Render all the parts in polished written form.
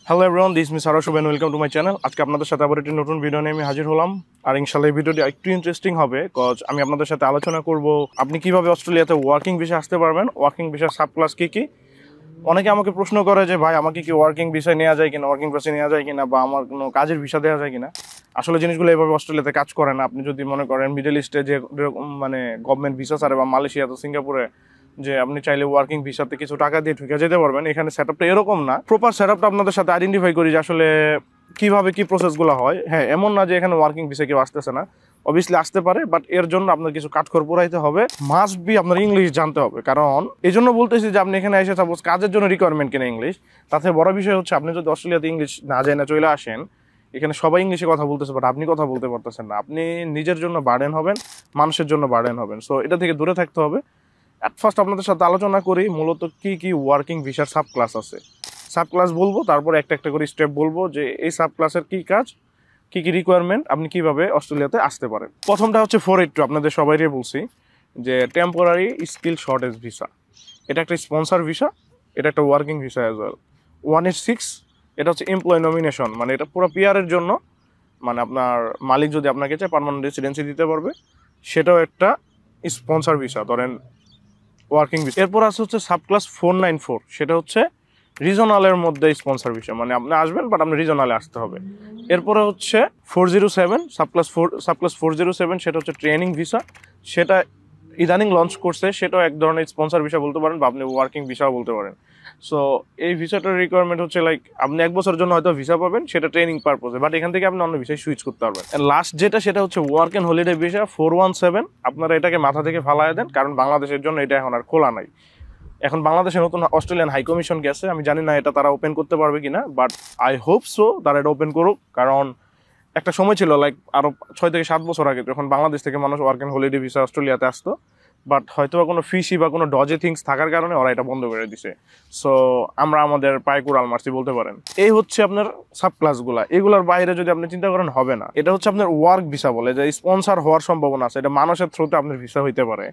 Hello everyone, this miss সারস and welcome to my channel. আজকে আপনাদের সাথে আবার একটি নতুন ভিডিও নিয়ে আমি হাজির হলাম। আর ইনশাআল্লাহ এই ভিডিওটি একটু ইন্টারেস্টিং হবে, কজ আমি আপনাদের সাথে আলোচনা করব আপনি কিভাবে অস্ট্রেলিয়াতে ওয়ার্কিং ভিসা আসতে পারবেন, ওয়ার্কিং ভিসার সাব ক্লাস কী কী। অনেকে আমাকে প্রশ্ন করে যে ভাই আমাকে কি ওয়ার্কিং ভিসা নেওয়া যায় কিনা, ওয়ার্কিং ভিসা নেওয়া যায় কিনা, বা আমার কোনো কাজের ভিসা দেওয়া যায় কিনা। আসলে জিনিসগুলো এভাবে অস্ট্রেলিয়াতে কাজ করে না। আপনি যদি মনে করেন মিডল ইস্টে যে মানে গভর্নমেন্ট ভিসা ছাড়ে, বা মালয়েশিয়াতে সিঙ্গাপুরে যে আপনি চাইলে ওয়ার্কিং ভিসাতে কিছু টাকা দিয়ে ঢুকে যেতে পারবেন, এখানে সেট আপটা এরকম না। প্রপার সেট আপটা আপনাদের সাথে আইডেন্টিফাই করি যে আসলে কীভাবে কী প্রসেসগুলো হয়। হ্যাঁ, এমন না যে এখানে ওয়ার্কিং ভিসা কেউ আসতেছে না, অবভিয়াসলি আসতে পারে, বাট এর জন্য আপনার কিছু কাঠখড় পোড়াইতে হবে। মাস্ট বি আপনার ইংলিশ জানতে হবে, কারণ এই জন্য বলতেছি যে আপনি এখানে এসে সাপোজ কাজের জন্য রিকোয়ারমেন্ট কিনা ইংলিশ। তাতে বড় বিষয় হচ্ছে আপনি যদি অস্ট্রেলিয়াতে ইংলিশ না জানে চলে আসেন, এখানে সবাই ইংলিশে কথা বলতেছে, বাট আপনি কথা বলতে পারতেছেন না। আপনি নিজের জন্য বার্ডেন হবেন, মানুষের জন্য বার্ডেন হবেন। সো এটা থেকে দূরে থাকতে হবে। অ্যাট ফার্স্ট আপনাদের সাথে আলোচনা করি মূলত কি কি ওয়ার্কিং ভিসার সাব ক্লাস আছে। সাব ক্লাস বলবো, তারপর একটা একটা করে স্টেপ বলবো যে এই সাব ক্লাসের কী কাজ, কী কী রিকোয়ারমেন্ট, আপনি কীভাবে অস্ট্রেলিয়াতে আসতে পারেন। প্রথমটা হচ্ছে 482, আপনাদের সবাইকে বলছি যে টেম্পোরারি স্কিল শর্টেজ ভিসা। এটা একটা স্পন্সর ভিসা, এটা একটা ওয়ার্কিং ভিসা অ্যাজ ওয়েল। 186, এটা হচ্ছে এমপ্লয় নমিনেশন, মানে এটা পুরো পিআরের জন্য, মানে আপনার মালিক যদি আপনাকে চায় পার্মানেন্ট রেসিডেন্সি দিতে পারবে, সেটাও একটা স্পন্সর ভিসা ধরেন ওয়ার্কিং ভিসা। এরপর আছে হচ্ছে সাব ক্লাস 494, সেটা হচ্ছে রিজনালের মধ্যে স্পন্সর ভিসা, মানে আপনি আসবেন বাট আপনি রিজনালে আসতে হবে। এরপরে হচ্ছে 407 সাব ক্লাস 407, সেটা হচ্ছে ট্রেনিং ভিসা। সেটা ইদানিং লঞ্চ করছে, সেটাও এক ধরনের স্পন্সর ভিসা বলতে পারেন, বা আপনি ওয়ার্কিং ভিসাও বলতে পারেন। সো এই ভিসাটার রিকোয়ারমেন্ট হচ্ছে লাইক আপনি 1 বছরের জন্য হয়তো ভিসা পাবেন, সেটা ট্রেনিং পারপোজে, বাট এখান থেকে আপনি অন্য ভিসায় সুইচ করতে পারবেন। লাস্ট যেটা, সেটা হচ্ছে ওয়ার্ক অ্যান্ড হলিডে ভিসা 417। আপনারা এটাকে মাথা থেকে ফালায় দেন, কারণ বাংলাদেশের জন্য এটা এখন আর খোলা নাই। এখন বাংলাদেশে নতুন অস্ট্রেলিয়ান হাই কমিশন গেছে, আমি জানি না এটা তারা ওপেন করতে পারবে কিনা, বাট আই হোপ সো তারা এটা ওপেন করুক। কারণ একটা সময় ছিল লাইক আরও 6 থেকে 7 বছর আগে, যখন বাংলাদেশ থেকে মানুষ ওয়ার্ক অ্যান্ড হলিডে ভিসা অস্ট্রেলিয়াতে আসতো, বাট হয়তো বা কোনো ফিসি বা কোনো ডজে থিংস থাকার কারণে ওরা এটা বন্ধ করে দিছে। সো আমরা আমাদের পায়ে কুড়াল মারছি বলতে পারেন। এই হচ্ছে আপনার সাব ক্লাসগুলা। এগুলোর বাইরে যদি আপনি চিন্তা করেন হবে না। এটা হচ্ছে আপনার ওয়ার্ক ভিসা বলে, যে স্পন্সর হওয়ার সম্ভাবনা আছে, এটা মানুষের থ্রুতে আপনার ভিসা হইতে পারে,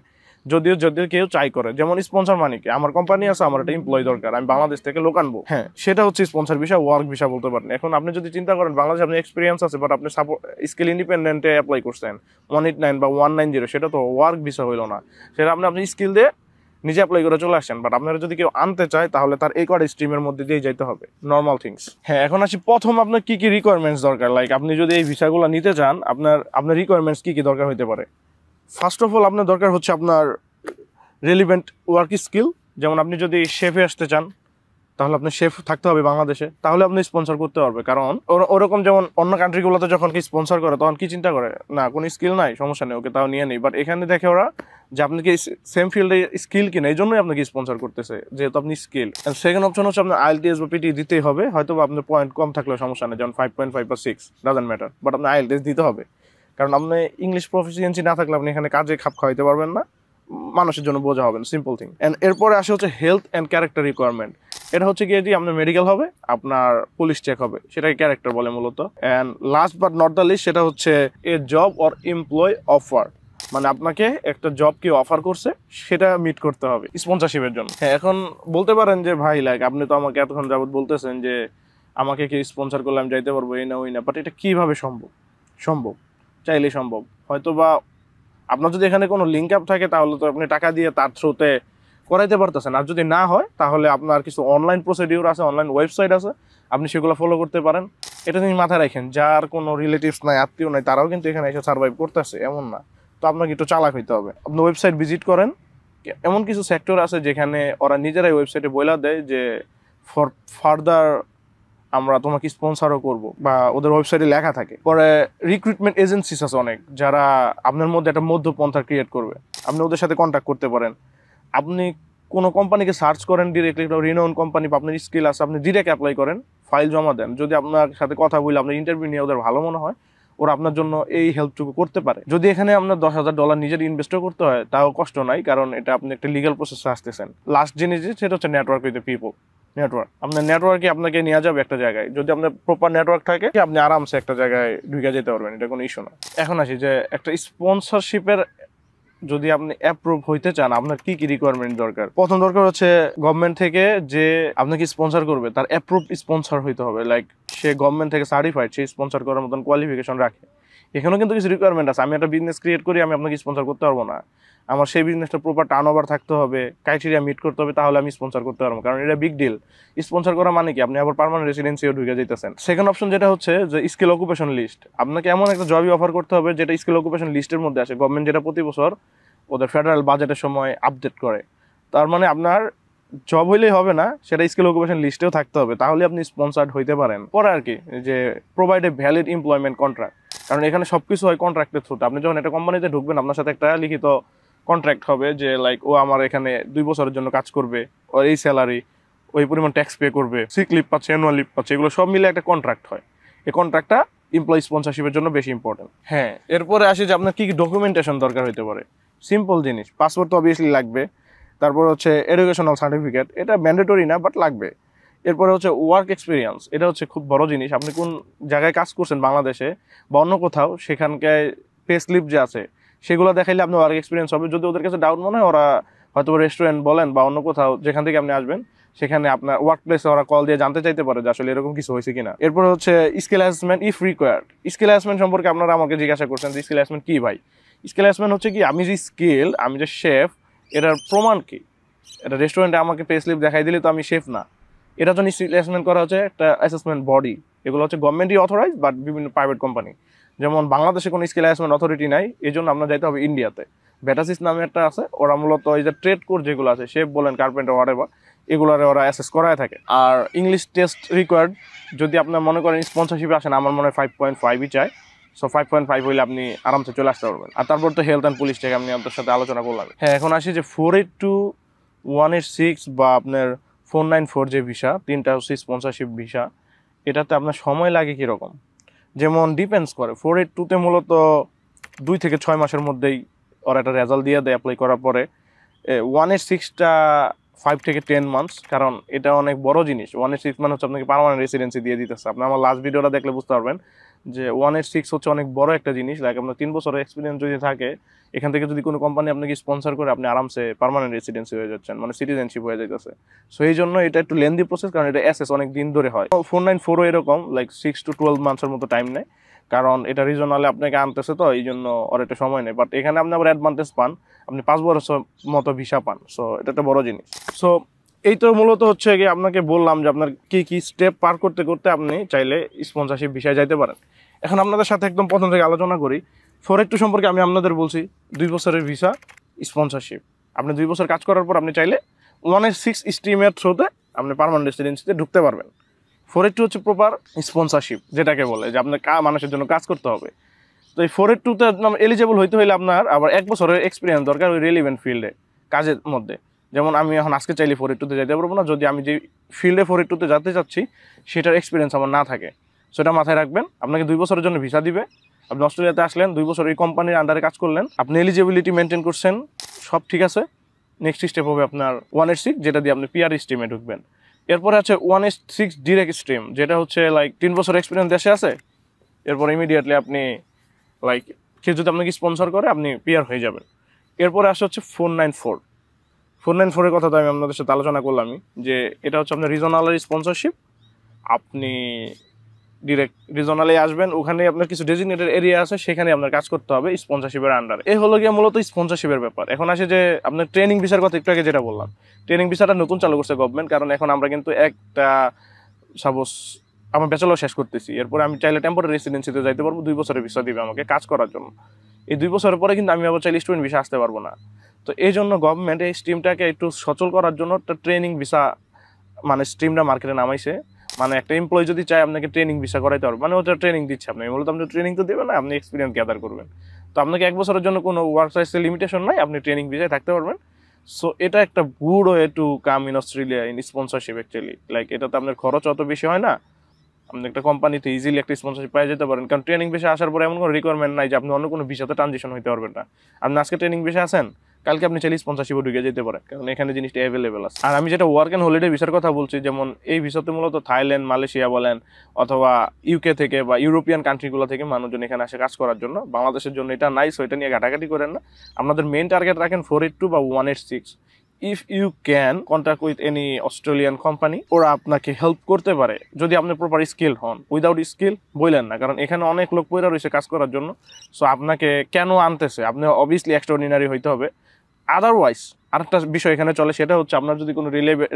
যদিও কেউ চাই করে। যেমন স্পন্সর মানে কি, আমার কোম্পানি আছে, আমার একটা এমপ্লয়ি দরকার, আমি বাংলাদেশ থেকে লোক আনবো, হ্যাঁ, সেটা হচ্ছে স্পন্সর ভিসা, ওয়ার্ক ভিসা বলতে পারেন। এখন আপনি যদি চিন্তা করেন বাংলাদেশে আপনি এক্সপিরিয়েন্স আছে, বাট আপনি স্কিল ইন্ডিপেন্ডেন্টে অ্যাপ্লাই করছেন 189 বা 190, সেটা তো ওয়ার্ক ভিসা হইলো না। সেটা আপনি স্কিল দিয়ে নিজে অ্যাপ্লাই করে চলে আসেন, বাট আপনারা যদি কেউ আনতে চায় তাহলে তার এই কটা স্ট্রিমের মধ্যে দিয়ে যাইতে হবে, নর্মাল থিংস। হ্যাঁ, এখন আসি প্রথম আপনার কি কি রিকোয়ারমেন্টস দরকার। লাইক আপনি যদি এই ভিসাগুলো নিতে চান, আপনার রিকোয়ারমেন্টস কি কি দরকার হতে পারে। ফার্স্ট অফ অল আপনার দরকার হচ্ছে আপনার রেলিভেন্ট ওয়ার্ক স্কিল। যেমন আপনি যদি শেফে আসতে চান, তাহলে আপনি শেফ থাকতে হবে বাংলাদেশে, তাহলে আপনি স্পন্সর করতে পারবে। কারণ ওরকম যেমন অন্য কান্ট্রিগুলোতে যখন কি স্পন্সর করে, তখন কি চিন্তা করে, না কোনো স্কিল নাই, সমস্যা নেই, ওকে তাও নিয়ে নেই। বাট এখানে দেখে ওরা যে আপনি কি সেম ফিল্ডে স্কিল কিনা, এই জন্যই আপনাকে স্পন্সর করতেছে, যেহেতু আপনি স্কিল। সেকেন্ড অপশন হচ্ছে আপনার IELTS বা পিটি দিতেই হবে। হয়তো বা আপনার পয়েন্ট কম থাকলেও সমস্যা নেই, যেমন 5.5 বা 6 ডাজন্ট ম্যাটার, বাট আপনি IELTS দিতে হবে। কারণ আপনি ইংলিশ প্রফিসিয়েন্সি না থাকলে আপনি এখানে কাজে খাপ খাওয়াইতে পারবেন না, মানুষের জন্য বোঝা হবেন, সিম্পল থিং। অ্যান্ড এরপরে আসে হচ্ছে হেলথ অ্যান্ড ক্যারেক্টার রিকোয়ারমেন্ট। এটা হচ্ছে কি, যে আপনার মেডিকেল হবে, আপনার পুলিশ চেক হবে, সেটাকে ক্যারেক্টার বলে মূলত। And last but not the least, সেটা হচ্ছে a job or employ offer, মানে আপনাকে একটা জব কি অফার করছে সেটা মিট করতে হবে স্পন্সরশিপের জন্য। হ্যাঁ, এখন বলতে পারেন যে ভাই লাইক আপনি তো আমাকে এতক্ষণ যাবত বলতেছেন যে আমাকে কি স্পন্সর করলে আমি যাইতে পারবো, এই না ওই না, বাট এটা কীভাবে সম্ভব চাইলেই সম্ভব। হয়তো বা আপনার যদি এখানে কোনো লিঙ্ক আপ থাকে, তাহলে তো আপনি টাকা দিয়ে তার থ্রুতে করাইতে পারতেছেন। আর যদি না হয়, তাহলে আপনার কিছু অনলাইন প্রসিডিউর আছে, অনলাইন ওয়েবসাইট আছে, আপনি সেগুলো ফলো করতে পারেন। এটা তিনি মাথায় রাখেন, যার কোনো রিলেটিভস নাই, আত্মীয় নাই, তারাও কিন্তু এখানে এসে সার্ভাইভ করতেছে, এমন না। তো আপনাকে একটু চালাক হইতে হবে। আপনি ওয়েবসাইট ভিজিট করেন, এমন কিছু সেক্টর আছে যেখানে ওরা নিজেরাই ওয়েবসাইটে বলে দেয় যে ফর ফার্দার আমরা তোমাকে স্পন্সরও করব, বা ওদের ওয়েবসাইটে লেখা থাকে। পরে রিক্রুটমেন্ট এজেন্সিস আছে অনেক, যারা আপনার মধ্যে একটা মধ্যপন্থা ক্রিয়েট করবে, আপনি ওদের সাথে কন্ট্যাক্ট করতে পারেন। আপনি কোনো কোম্পানিকে সার্চ করেন ডিরেক্টলি, একটা রিনোন কোম্পানি, বা আপনার স্কিল আছে, আপনি ডিরেক্ট অ্যাপ্লাই করেন, ফাইল জমা দেন। যদি আপনার সাথে কথা বলে আপনার ইন্টারভিউ নিয়ে ওদের ভালো মনে হয়, ওরা আপনার জন্য এই হেল্পটুকু করতে পারে। যদি এখানে আপনার $10,000 নিজের ইনভেস্টও করতে হয়, তাও কষ্ট নাই, কারণ এটা আপনি একটা লিগ্যাল প্রসেসে আসতেছেন। লাস্ট জিনিস সেটা হচ্ছে নেটওয়ার্ক উইথ দ্য পিপল। আপনার নেটওয়ার্কে আপনাকে নিয়ে যাবে একটা জায়গায়, যদি আপনার প্রপার নেটওয়ার্ক থাকে, আপনি আরামসে একটা জায়গায় ঢুকে যেতে পারবেন, এটা কোনো ইস্যু না। এখন আসি যে একটা স্পন্সরশিপের যদি আপনি অ্যাপ্রুভ হইতে চান আপনার কি কি রিকোয়ারমেন্ট দরকার। প্রথম দরকার হচ্ছে গভর্নমেন্ট থেকে যে আপনাকে স্পন্সর করবে তার অ্যাপ্রুভ স্পন্সর হইতে হবে, লাইক সে গভর্নমেন্ট থেকে সার্টিফাইড, সে স্পন্সর করার মতন কোয়ালিফিকেশন রাখে। এখানেও কিন্তু কিছু রিকোয়ারমেন্ট আছে। আমি একটা বিজনেস ক্রিয়েট করি, আমি আপনাকে স্পন্সর করতে পারবো না। আমার সেই বিজনেসটা প্রপার টার্ন ওভার থাকতে হবে, ক্রাইটেরিয়া মিট করতে হবে, তাহলে আমি স্পন্সর করতে পারবো, কারণ এটা বিগ ডিল। স্পন্সর করা মানে কি, আপনি আবার পার্মানেন্ট রেসিডেন্সিও ঢুকে যেতেছেন। সেকেন্ড অপশন যেটা হচ্ছে যে স্কিল অকুপেশন লিস্ট। আপনাকে এমন একটা জবই অফার করতে হবে যেটা স্কিল অকুপেশন লিস্টের মধ্যে আসে। গভর্নমেন্ট যেটা প্রতি বছর ওদের ফেডারেল বাজেটের সময় আপডেট করে। তার মানে আপনার জব হইলেই হবে না, সেটা স্কিল অকুপেশন লিস্টেও থাকতে হবে, তাহলে আপনি স্পন্সার্ড হইতে পারেন। পরে আর কি যে provide a valid employment contract, কারণ এখানে সবকিছু হয় কন্ট্রাক্টের থ্রুতে। আপনি যখন একটা কোম্পানিতে ঢুকবেন আপনার সাথে একটা লিখিত কন্ট্রাক্ট হবে যে লাইক ও আমার এখানে 2 বছরের জন্য কাজ করবে, ওর এই স্যালারি, ওই পরিমাণ ট্যাক্স পে করবে, সিক লিভ পাচ্ছে, অ্যানুয়াল লিভ পাচ্ছে, এগুলো সব মিলে একটা কন্ট্রাক্ট হয়। এই কন্ট্রাক্টটা এমপ্লয়ি স্পন্সরশিপের জন্য বেশি ইম্পর্টেন্ট। হ্যাঁ, এরপরে আসি যে আপনার কী কী ডকুমেন্টেশন দরকার হইতে পারে। সিম্পল জিনিস, পাসপোর্ট তো অবভিয়াসলি লাগবে। তারপর হচ্ছে এডুকেশনাল সার্টিফিকেট, এটা ম্যান্ডেটরি না বাট লাগবে। এরপরে হচ্ছে ওয়ার্ক এক্সপিরিয়েন্স, এটা হচ্ছে খুব বড় জিনিস। আপনি কোন জায়গায় কাজ করছেন বাংলাদেশে বা অন্য কোথাও, সেখানকার পে স্লিপ যে আছে সেগুলো দেখাইলে আপনার ওয়ার্ক এক্সপিরিয়েন্স হবে। যদি ওদের কাছে ডাউট মনে হয়, ওরা হয়তো রেস্টুরেন্ট বলেন বা অন্য কোথাও যেখান থেকে আপনি আসবেন সেখানে আপনার ওয়ার্ক প্লেসে ওরা কল দিয়ে জানতে চাইতে পারে যে আসলে এরকম কিছু হয়েছে কিনা। এরপর হচ্ছে skill assessment if required. Skill assessment সম্পর্কে আপনারা আমাকে জিজ্ঞাসা করছেন যে স্কিল অ্যাসেসমেন্ট কি ভাই। স্কিল অ্যাসেসমেন্ট হচ্ছে কি, আমি যে স্কিল, আমি যে শেফ, এটার প্রমাণ কি। এটা রেস্টুরেন্টে আমাকে পে স্লিপ দেখাই দিলে তো আমি শেফ না। এটার জন্য স্কিল অ্যাসেসমেন্ট করা হচ্ছে একটা অ্যাসেসমেন্ট বডি। এগুলো হচ্ছে গভর্নমেন্টই অথরাইজ, বাট বিভিন্ন প্রাইভেট কোম্পানি। যেমন বাংলাদেশে কোনো স্কিল অ্যাসেসমেন্ট অথরিটি নাই, এই জন্য আপনার যাইতে হবে ইন্ডিয়াতে। বেটাসিস নামে একটা আছে, ওরা মূলত এই যে ট্রেড কোড যেগুলো আছে, শেফ বলেন, কার্পেন্টার, হোয়াটএভার, এগুলোরে ওরা অ্যাসেস করায় থাকে। আর ইংলিশ টেস্ট রিকোয়ার্ড। যদি আপনার মনে করেন স্পন্সরশিপে আসেন, আমার মনে হয় 5.5ই চায়। সো 5.5 হইলে আপনি আরামসে চলে আসতে পারবেন। আর তারপর তো হেলথ অ্যান্ড পুলিশ চেক আমি আপনার সাথে আলোচনা করলাম। হ্যাঁ, এখন আসি যে 482, 186 বা আপনার 494 যে ভিসা, তিনটা হচ্ছে স্পন্সরশিপ ভিসা। এটাতে আপনার সময় লাগে কীরকম, যেমন ডিপেন্ডস করে। 482তে মূলত 2 থেকে 6 মাসের মধ্যেই ওরা একটা রেজাল্ট দিয়ে দেয় অ্যাপ্লাই করার পরে। 186টা 5 থেকে 10 মান্থস, কারণ এটা অনেক বড় জিনিস। 186 মানে হচ্ছে আপনাকে পার্মানেন্ট রেসিডেন্সি দিয়ে দিতেছে। আপনি আমার লাস্ট ভিডিওটা দেখলে বুঝতে পারবেন যে 186 হচ্ছে অনেক বড় একটা জিনিস। লাইক আপনার 3 বছরের এক্সপিরিয়েন্স যদি থাকে, এখান থেকে যদি কোনো কোম্পানি আপনাকে স্পন্সর করে, আপনি আরামসে পার্মানেন্ট রেসিডেন্সি হয়ে যাচ্ছেন, মানে সিটিজেনশিপ হয়ে যাইতেছে। সো এই জন্য এটা একটু লেন্দি প্রসেস, কারণ এটা অ্যাসেস অনেক দিন ধরে হয়। 494ও এরকম, লাইক 6 to 12 মান্থসের মতো টাইম নেয়, কারণ এটা রিজনালে আপনাকে আনতেছে, তো এই জন্য ওর একটা সময় নেই। বাট এখানে আপনি আবার অ্যাডভান্টেজ পান, আপনি 5 বছর মতো ভিসা পান। সো এটা একটা বড় জিনিস। সো এই তো মূলত হচ্ছে গিয়ে আপনাকে বললাম যে আপনার কি কি স্টেপ পার করতে করতে আপনি চাইলে স্পন্সরশিপ ভিসায় যাইতে পারেন। এখন আপনাদের সাথে একদম প্রথম থেকে আলোচনা করি। 482 সম্পর্কে আমি আপনাদের বলছি 2 বছরের ভিসা স্পন্সরশিপ। আপনি 2 বছর কাজ করার পর আপনি চাইলে 186 স্ট্রিমের থ্রুতে আপনি পার্মানেন্ট রেসিডেন্সিতে ঢুকতে পারবেন। 482 হচ্ছে প্রপার স্পন্সরশিপ, যেটাকে বলে যে আপনার মানুষের জন্য কাজ করতে হবে। তো এই 482তে এলিজিবল হইতে হলে আপনার আবার 1 বছরের এক্সপিরিয়েন্স দরকার ওই রেলিভেন্ট ফিল্ডে, কাজের মধ্যে। যেমন আমি এখন আজকে চাইলে 482তে যেতে পারবো না, যদি আমি যে ফিল্ডে 482তে যেতে চাচ্ছি সেটার এক্সপিরিয়েন্স আমার না থাকে। সেটা মাথায় রাখবেন। আপনাকে 2 বছরের জন্য ভিসা দিবে। আপনি অস্ট্রেলিয়াতে আসলেন, 2 বছর এই কোম্পানির আন্ডারে কাজ করলেন, আপনি এলিজিবিলিটি মেনটেন করছেন, সব ঠিক আছে। নেক্সট স্টেপ হবে আপনার 186, যেটা দিয়ে আপনি পিআর স্ট্রিমে ঢুকবেন। এরপরে আছে 186 ডিরেক্ট স্ট্রিম, যেটা হচ্ছে লাইক 3 বছর এক্সপিরিয়েন্স দেশে আছে, এরপর ইমিডিয়েটলি আপনি লাইক কেউ যদি আপনাকে স্পন্সর করে আপনি পিআর হয়ে যাবেন। এরপরে আসে হচ্ছে 494 কথা তো আমি আপনাদের সাথে আলোচনা করলামই, যে এটা হচ্ছে আপনার রিজনালের স্পন্সরশিপ। আপনি ডিরেক্ট রিজনালে আসবেন, ওখানে আপনার কিছু ডেজিগনেটেড এরিয়া আছে, সেখানে আপনার কাজ করতে হবে স্পন্সরশিপের আন্ডারে। এই হলো গিয়ে মূলত স্পন্সরশিপের ব্যাপার। এখন আসে যে আপনার ট্রেনিং ভিসার কথা একটু আগে যেটা বললাম, ট্রেনিং ভিসাটা নতুন চালু করছে গভর্নমেন্ট, কারণ এখন আমরা কিন্তু একটা সাপোজ আমার ব্যাচেলর শেষ করতেছি, এরপরে আমি চাইলে টেম্পোরারি রেসিডেন্সিতে যাইতে পারবো, 2 বছরের ভিসা দিবে আমাকে কাজ করার জন্য। এই 2 বছরের পরে কিন্তু আমি আবার চাইলে স্টুডেন্ট ভিসা আসতে পারবো না। তো এই জন্য গভর্নমেন্ট এই স্ট্রিমটাকে একটু সচল করার জন্য একটা ট্রেনিং ভিসা মানে স্ট্রিমটা মার্কেটে নামাইছে। মানে একটা এমপ্লয়ি যদি চায় আপনাকে ট্রেনিং ভিসা করাইতে পারবে, মানে ওটা ট্রেনিং দিচ্ছে আপনি, মূলত আপনি ট্রেনিং তো দেবেন না, আপনি এক্সপিরিয়েন্স গ্যাদার করবেন। তো আপনাকে 1 বছরের জন্য কোনো ওয়ার্ক সাইজের লিমিটেশন নাই, আপনি ট্রেনিং ভিসায় থাকতে পারবেন। সো এটা একটা good way to come in Australia in sponsorship actually. Like এটাতে আপনার খরচ অত বেশি হয় না, আপনি একটা কোম্পানিতে ইজিলি একটা স্পন্সরশিপ পেয়ে যেতে পারেন। কারণ ট্রেনিং ভিসা আসার পরে এমন কোনো রিকোয়ারমেন্ট নাই যে আপনি অন্য কোনো ভিসাতে ট্রানজিশন হইতে পারবেন না। আপনি আজকে ট্রেনিং ভিসা আছেন, কালকে আপনি চাইলে স্পন্সরশিপে ঢুকে যেতে পারেন, কারণ এখানে জিনিসটা অ্যাভেলেবেল আছে। আর আমি যেটা ওয়ার্ক অ্যান্ড হলিডে ভিসার কথা বলছি, যেমন এই ভিসাতে মূলত থাইল্যান্ড, মালয়েশিয়া বলেন অথবা ইউকে থেকে বা ইউরোপিয়ান কান্ট্রিগুলো থেকে মানুষজন এখানে আসে কাজ করার জন্য। বাংলাদেশের জন্য এটা নাই, সো এটা নিয়ে ঘাটাঘাটি করেন না। আপনাদের মেইন টার্গেট রাখেন 482 বা 186। If you can contact with any Australian company, ওরা আপনাকে হেল্প করতে পারে যদি আপনি প্রপার স্কিল হন। উইদাউট স্কিল বললেন না, কারণ এখানে অনেক লোক পয়রা রয়েছে কাজ করার জন্য। সো আপনাকে কেন আনতেছে, আপনি অবভিয়াসলি এক্সট্রাঅর্ডিনারি হইতে হবে। আদারওয়াইজ আরেকটা বিষয় এখানে চলে, সেটা হচ্ছে আপনার যদি কোনো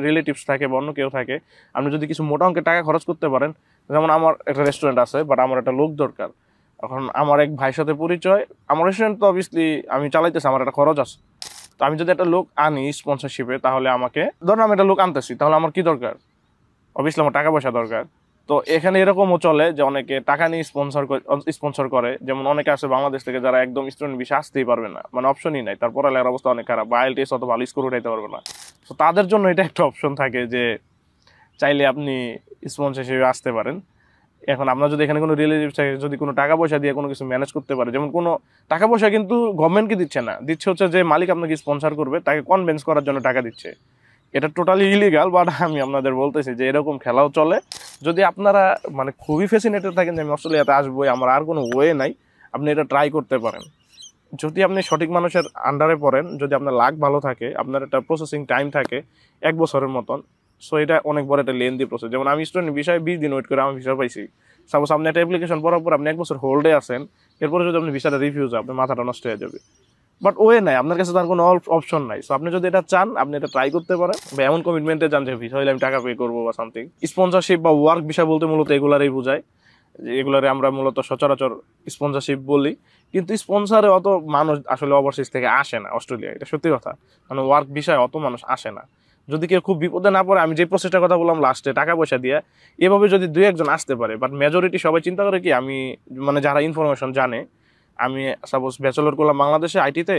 রিলেটিভস থাকে বা অন্য কেউ থাকে, আপনি যদি কিছু মোটা অঙ্কের টাকা খরচ করতে পারেন। যেমন আমার একটা রেস্টুরেন্ট আছে, বাট আমার একটা লোক দরকার। এখন আমার এক ভাইয়ের সাথে পরিচয়, আমার রেস্টুরেন্ট তো অবভিয়াসলি আমি চালাইতেছি, আমার একটা খরচ আছে। তো আমি যদি একটা লোক আনি স্পন্সরশিপে, তাহলে আমাকে, ধরুন আমি একটা লোক আনতেছি, তাহলে আমার কি দরকার? অবভিয়াসলি আমার টাকা পয়সা দরকার। তো এখানে এরকমও চলে যে অনেকে টাকা নিয়ে স্পন্সর করে। যেমন অনেকে আছে বাংলাদেশ থেকে যারা একদম স্টুডেন্ট ভিসা আসতেই পারবে না, মানে অপশনই নাই, তার পড়ালেখার অবস্থা অনেক খারাপ, বা আইএলটিএস অত ভালো স্কোর উঠাইতে পারবে না। তো তাদের জন্য এটা একটা অপশন থাকে যে চাইলে আপনি স্পন্সরশিপে আসতে পারেন। এখন আপনার যদি এখানে কোনো রিলেটিভ থাকে, যদি কোনো টাকা পয়সা দিয়ে কোনো কিছু ম্যানেজ করতে পারে, যেমন কোনো টাকা পয়সা কিন্তু গভর্নমেন্টকে দিচ্ছে না, দিচ্ছে হচ্ছে যে মালিক আপনাকে স্পন্সর করবে, তাকে কনভিন্স করার জন্য টাকা দিচ্ছে। এটা টোটালি ইলিগাল, বাট আমি আপনাদের বলতেছি যে এরকম খেলাও চলে। যদি আপনারা মানে খুবই ফ্যাসিনেটেড থাকেন যে আমি অস্ট্রেলিয়াতে আসবো, আমার আর কোনো ওয়ে নাই, আপনি এটা ট্রাই করতে পারেন। যদি আপনি সঠিক মানুষের আন্ডারে পড়েন, যদি আপনার লাক ভালো থাকে, আপনার একটা প্রসেসিং টাইম থাকে 1 বছরের মতন, সো এটা অনেক বড় একটা লেন্দি প্রসেস। যেমন আমি স্টুডেন্ট বিষয়ে 20 দিন ওয়েট করে আমি ভিসা পাইছি। সাপোজ আপনি একটা অ্যাপ্লিকেশন পড়ার পর আপনি 1 বছর হোল্ডে আছেন, এরপরে যদি আপনি ভিসাটা রিফিউজ হয়, আপনার মাথাটা নষ্ট হয়ে যাবে। বাট ওয়ে নাই, আপনার কাছে তার কোনো অপশন নাই। সো আপনি যদি এটা চান, আপনি এটা ট্রাই করতে পারেন, বা এমন কমিটমেন্টে চান যে ভিসা হইলে আমি টাকা পে করবো বা সামথিং। স্পন্সরশিপ বা ওয়ার্ক ভিসা বলতে মূলত এগুলারই বোঝায়, যে এগুলারে আমরা মূলত সচরাচর স্পন্সরশিপ বলি। কিন্তু স্পন্সরে অত মানুষ আসলে ওভারসিজ থেকে আসে না অস্ট্রেলিয়া, এটা সত্যি কথা। মানে ওয়ার্ক ভিসায় অত মানুষ আসে না। যদি কেউ খুব বিপদে না পড়ে, আমি যে প্রসেসটার কথা বললাম লাস্টে, টাকা পয়সা দিয়ে, এভাবে যদি 2-1 জন আসতে পারে। বাট মেজরিটি সবাই চিন্তা করে কি, আমি মানে যারা ইনফরমেশন জানে, আমি সাপোজ ব্যাচেলর করলাম বাংলাদেশে আইটিতে,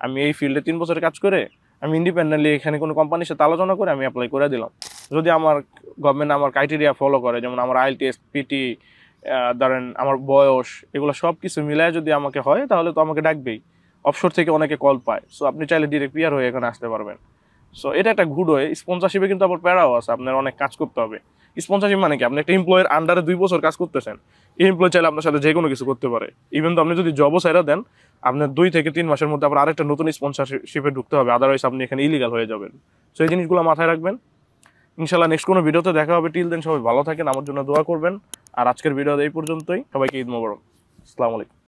আমি এই ফিল্ডে 3 বছর কাজ করে আমি ইন্ডিপেন্ডেন্টলি এখানে কোনো কোম্পানির সাথে আলোচনা করে আমি অ্যাপ্লাই করে দিলাম। যদি আমার গভর্নমেন্ট আমার ক্রাইটেরিয়া ফলো করে, যেমন আমার আইএলটিএস, পিটি, ধরেন আমার বয়স, এগুলো সব কিছু মিলায় যদি আমাকে হয়, তাহলে তো আমাকে ডাকবেই। অফশোর থেকে অনেকে কল পায়। সো আপনি চাইলে ডিরেক্ট পিআর হয়ে এখানে আসতে পারবেন। সো এটা একটা গুড ওয়ে। স্পন্সরশিপে কিন্তু আবার প্যারাও আছে, আপনার অনেক কাজ করতে হবে। স্পন্সরশিপ মানে কি, আপনি একটা এমপ্লয়ের আন্ডারে 2 বছর কাজ করতেছেন, এই এমপ্লয় চাইলে আপনার সাথে যে কোনো কিছু করতে পারে। ইভেন তো আপনি যদি জবও ছেড়ে দেন, আপনার 2 থেকে 3 মাসের মধ্যে আবার আরেকটা নতুন স্পন্সরশিপে ঢুকতে হবে, আদারওয়াইজ আপনি এখানে ইলিগাল হয়ে যাবেন। সো এই জিনিসগুলো মাথায় রাখবেন। ইনশাল্লাহ নেক্সট কোনো ভিডিওতে দেখা হবে। টিল দেন সবাই ভালো থাকেন, আমার জন্য দোয়া করবেন। আর আজকের ভিডিও এই পর্যন্তই। সবাইকে ঈদ মোবারক। আসসালামু আলাইকুম।